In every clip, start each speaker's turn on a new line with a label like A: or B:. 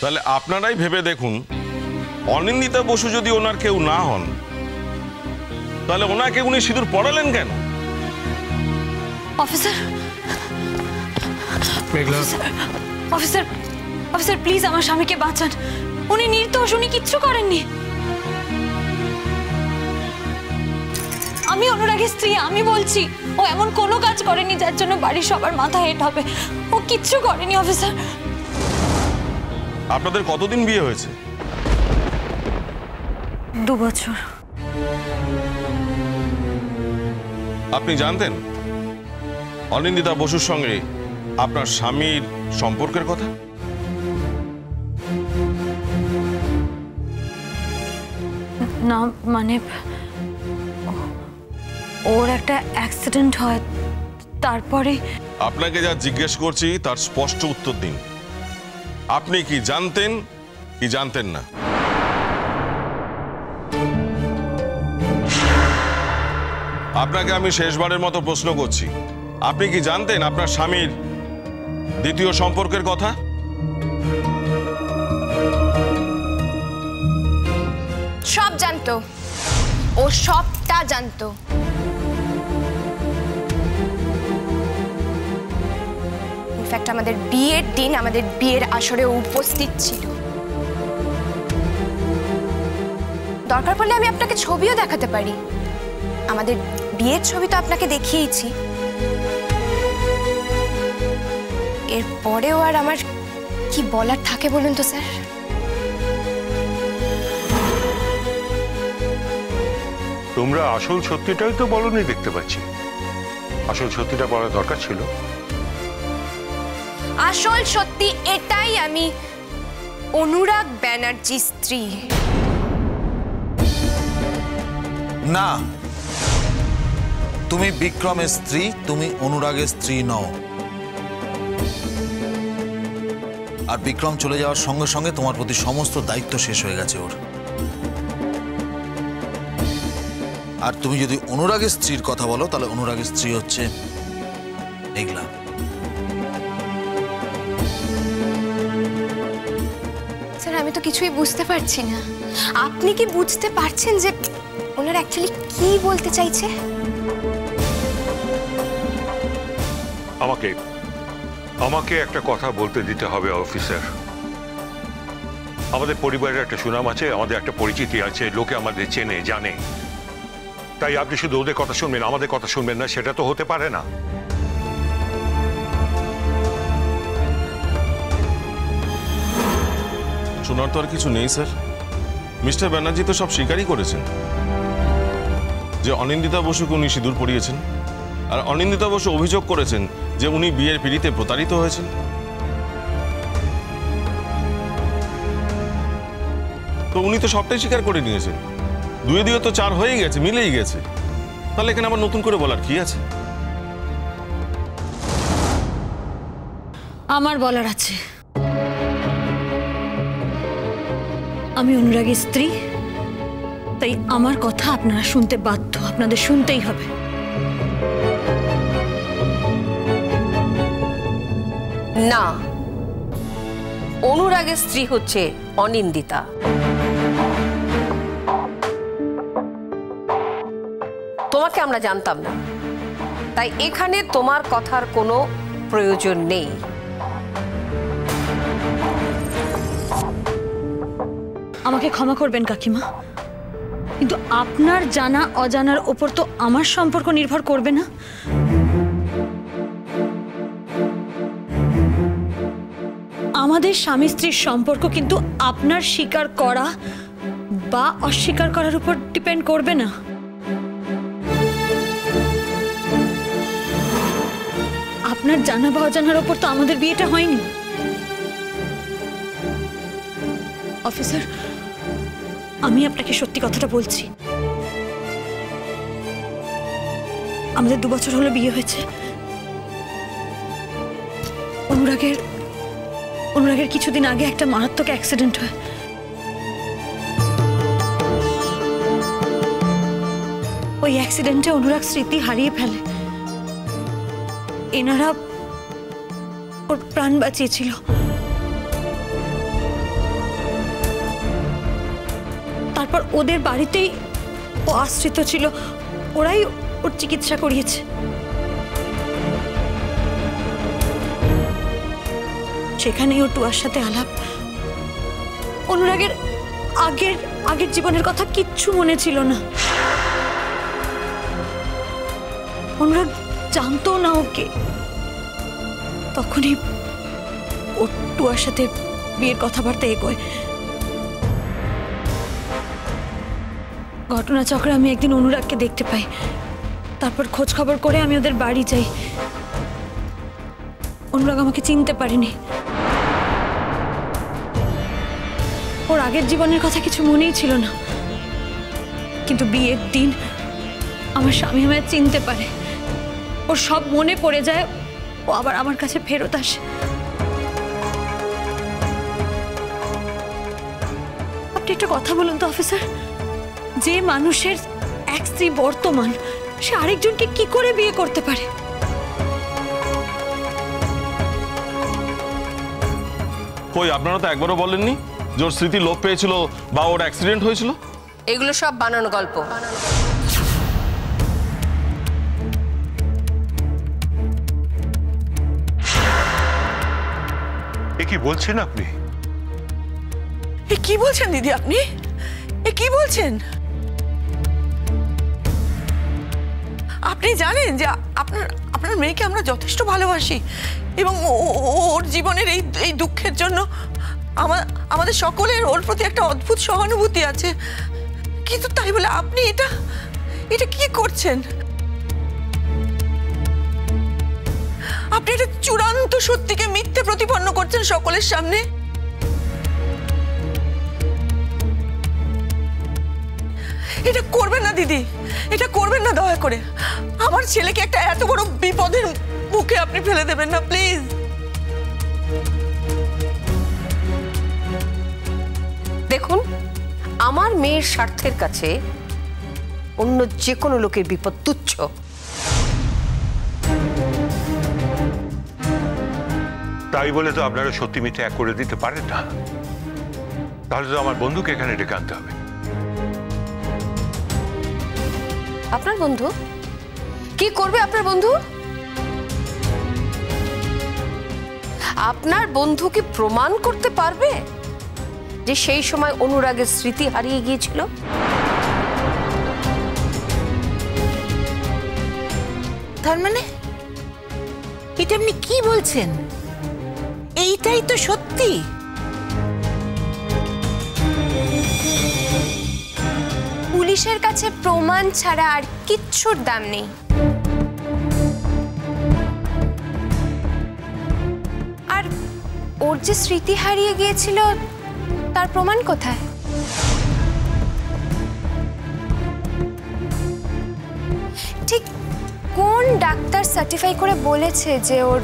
A: তাহলে আপনারাই ভেবে দেখুন, অনিন্দিতা বসু যদি ওনার কেউ না হন, তাহলে ওনাকে উনি সিঁদুর পড়ালেন কেন?
B: অফিসার অফিসার অফিসার প্লিজ আমার স্বামীকে বাঁচান। উনি নির্দোষ, উনি কিচ্ছু করেননি। আমি অনুরাগের স্ত্রী, আমি বলছি ও এমন কোনো কাজ করেনি যার জন্য বাড়ির সবার মাথা হেট হবে। ও কিচ্ছু করেনি অফিসার।
A: আপনাদের কতদিন বিয়ে হয়েছে?
B: 2 বছর।
A: আপনি জানতেন অনিন্দিতা বসুর সঙ্গে আপনার স্বামীর সম্পর্কের কথা?
B: না মানে ওর একটা অ্যাক্সিডেন্ট হয়, তারপরে।
A: আপনাকে যা জিজ্ঞেস করছি তার স্পষ্ট উত্তর দিন। আপনি কি জানতেন কি জানতেন না? আপনাকে আমি শেষবারের মতো প্রশ্ন করছি, আপনি কি জানতেন আপনার স্বামীর দ্বিতীয় সম্পর্কের কথা?
C: সব জানতো, ও সবটা জানতো। ইনফ্যাক্ট আমাদের বিয়ের দিন, আমাদের বিয়ের আসরে উপস্থিত ছিল। দরকার পড়লে আমি আপনাকে ছবিও দেখাতে পারি। আমাদের বিয়ের ছবি তো আপনাকে দেখিয়েছি। এরপরেও আর আমার কি বলার থাকে বলুন তো স্যার?
D: তোমরা আসল সত্যিটাই তো বলনি, দেখতে পাচ্ছি। আসল সত্যিটা বলার দরকার ছিল।
C: আসল সত্যি এটাই, আমি অনুরাগ ব্যানার্জির স্ত্রী।
E: না, তুমি বিক্রমের স্ত্রী, তুমি অনুরাগের স্ত্রী নও। আর বিক্রম চলে যাওয়ার সঙ্গে সঙ্গে তোমার প্রতি সমস্ত দায়িত্ব শেষ হয়ে গেছে ওর। আর তুমি যদি অনুরাগের স্ত্রীর কথা বলো, তাহলে অনুরাগের স্ত্রী হচ্ছে মেঘলা।
C: স্যার আমি তো কিছুই বুঝতে পারছি না। আপনি কি বুঝতে পারছেন যে ওনারা অ্যাকচুয়ালি কি বলতে চাইছে?
D: আমাকে একটা কথা বলতে দিতে হবে অফিসার। আমাদের পরিবারের একটা সুনাম আছে, আমাদের একটা পরিচিতি আছে, লোকে আমাদের চেনে জানে। তাই আপনি শুধু ওদের কথা শুনবেন, আমাদের কথা শুনবেন না, সেটা তো হতে পারে না।
A: শোনার তো আর কিছু নেই স্যার। মিস্টার ব্যানার্জি তো সব স্বীকারই করেছেন যে অনিন্দিতা বসুকে উনি সিঁদুর পরিয়েছেন। আর অনিন্দিতা বসু অভিযোগ করেছেন যে উনি বিয়ের পিড়িতে প্রতারিত হয়েছেন। তো উনি তো সবটাই স্বীকার করে নিয়েছেন। 2 দিয়ে তো 4 হয়েই গেছে, মিলেই গেছে। তাহলে এখানে আবার নতুন করে বলার কি আছে?
B: আমার বলার আছে। আমি অনুরাগের স্ত্রী, তাই আমার কথা আপনারা শুনতে বাধ্য, আপনাদের শুনতেই হবে।
F: না, অনুরাগের স্ত্রী হচ্ছে অনিন্দিতা। তোমাকে আমরা জানতাম না, তাই এখানে তোমার কথার কোনো প্রয়োজন নেই।
B: আমাকে ক্ষমা করবেন কাকিমা, কিন্তু আপনার জানা অজানার ওপর তো আমার সম্পর্ক নির্ভর করবে না। আমাদের স্বামী স্ত্রীর সম্পর্ক কিন্তু আপনার স্বীকার করা বা অস্বীকার করার উপর ডিপেন্ড করবে না। আপনার জানা বা অজানার ওপর তো আমাদের বিয়েটা হয়নি। অফিসার, আমি আপনাকে সত্যি কথাটা বলছি। আমাদের 2 বছর হলো বিয়ে হয়েছে। অনুরাগের কিছুদিন আগে একটা মারাত্মক অ্যাক্সিডেন্ট হয়। ওই অ্যাক্সিডেন্টে অনুরাগ স্মৃতি হারিয়ে ফেলে। এনারা ওর প্রাণ বাঁচিয়েছিল। তারপর ওদের বাড়িতেই ও আশ্রিত ছিল, ওরাই ওর চিকিৎসা করিয়েছে। সেখানেই ও টুয়ার সাথে আলাপ। অনুরাগের আগের আগের জীবনের কথা কিচ্ছু মনে ছিল না। অনুরাগ জানতো না ওকে। তখনই ও টুয়ার সাথে বিয়ের কথাবার্তা এগোয়। ঘটনাচক্রে আমি একদিন অনুরাগকে দেখতে পাই। তারপর খোঁজ খবর করে আমি ওদের বাড়ি যাই। অনুরাগ আমাকে চিনতে পারেনি। ওর আগের জীবনের কথা কিছু মনেই ছিল না, কিন্তু বিয়ের দিন আমার স্বামী আমায় চিনতে পারে। ওর সব মনে পড়ে যায়, ও আবার আমার কাছে ফেরত আসে। আপনি একটা কথা বলুন তো অফিসার, যে মানুষের এক স্ত্রী বর্তমান, সে আরেকজনকে কি করে বিয়ে করতে পারে?
A: কই, আপনারা তো একবারও বলেননি যে ওর স্মৃতি লোপ পেয়েছিল বা ওর অ্যাক্সিডেন্ট হয়েছিল।
F: এগুলো সব বানানো গল্প।
D: এ কি বলছেন আপনি?
G: এ কি বলছেন দিদি আপনি? এ কি বলছেন? আপনি জানেন যে আপনার আপনার মেয়েকে আমরা যথেষ্ট ভালোবাসি এবং ওর জীবনের এই দুঃখের জন্য আমাদের সকলের ওর প্রতি একটা অদ্ভুত সহানুভূতি আছে, কিন্তু তাই বলে আপনি এটা কি করছেন? আপনি এটা চূড়ান্ত সত্যিকে মিথ্যে প্রতিপন্ন করছেন সকলের সামনে। এটা করবেন না দিদি, এটা করবেন না দয়া করে। আমার ছেলেকে একটা এত বড় বিপদের মুখে আপনি ফেলে দেবেন না, প্লিজ।
F: দেখুন, আমার মেয়ের স্বার্থের কাছে অন্য যে কোনো লোকের বিপদ তুচ্ছ।
D: তাই বলে তো আপনারা সত্যি মিথ্যে এক করে দিতে পারেন না। তাহলে তো আমার বন্ধুকে এখানে ডেকে আনতে হবে।
F: আপনার বন্ধু কি করবে? আপনার বন্ধু আপনার বন্ধু কি প্রমাণ করতে পারবে যে সেই সময় অনুরাগের স্মৃতি হারিয়ে গিয়েছিল?
G: তার মানে এটা আপনি কি বলছেন? এইটাই তো সত্যি?
C: পুলিশের কাছে প্রমাণ ছাড়া আর কিচ্ছুর দাম নেই। আর ওর যে স্মৃতি হারিয়ে গিয়েছিল তার প্রমাণ কোথায়? ঠিক কোন ডাক্তার সার্টিফাই করে বলেছে যে ওর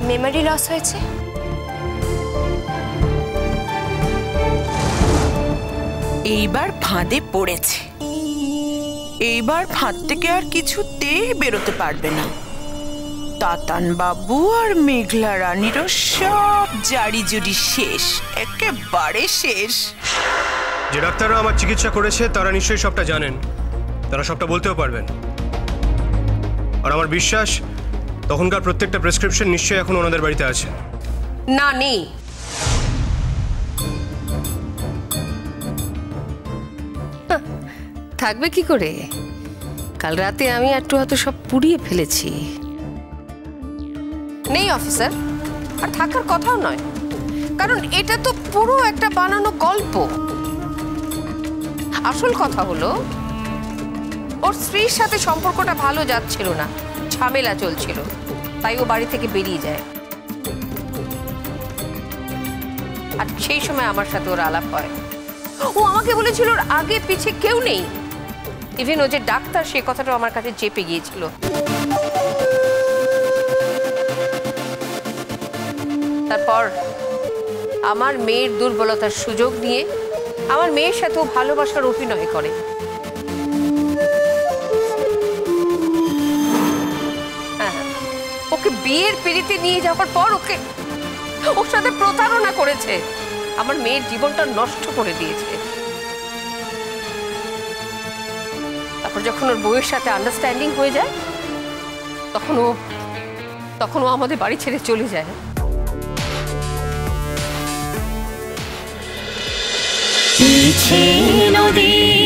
C: মেমরি লস হয়েছে?
G: এইবার ফাঁদে পড়েছে। এইবার ফাঁদ থেকে আর কিছুতেই বেরোতে পারবে না। তাতান বাবু আর মেঘলা রানীরও সব জারি জুরি শেষ, একেবারে শেষ।
H: যে ডাক্তাররা আমার চিকিৎসা করেছে তারা নিশ্চয়ই সবটা জানেন, তারা সবটা বলতেও পারবেন। আর আমার বিশ্বাস তখনকার প্রত্যেকটা প্রেসক্রিপশন নিশ্চয়ই এখন ওনাদের বাড়িতে আছে।
F: না, নেই। থাকবে কি করে? কাল রাতে আমি একটু হয়তো সব পুড়িয়ে ফেলেছি। নেই অফিসার, আর থাকার কথাও নয়, কারণ এটা তো পুরো একটা বানানো গল্প। আসল কথা হলো ওর স্ত্রীর সাথে সম্পর্কটা ভালো যাচ্ছিল না, ঝামেলা চলছিল, তাই ও বাড়ি থেকে বেরিয়ে যায়। আর সেই সময় আমার সাথে ওর আলাপ হয়। ও আমাকে বলেছিল ওর আগে পিছে কেউ নেই, ইভেন ও যে ডাক্তার সে কথাটা আমার কাছে চেপে গিয়েছিল। তারপর আমার মেয়ের দুর্বলতার সুযোগ নিয়ে আমার মেয়ের সাথেও ভালোবাসার অভিনয় করে। ওকে বিয়ের পিড়িতে নিয়ে যাওয়ার পর ওর সাথে প্রতারণা করেছে, আমার মেয়ের জীবনটা নষ্ট করে দিয়েছে। তারপর যখন ওর বউয়ের সাথে আন্ডারস্ট্যান্ডিং হয়ে যায় তখন ও আমাদের বাড়ি ছেড়ে চলে যায়।
I: নদী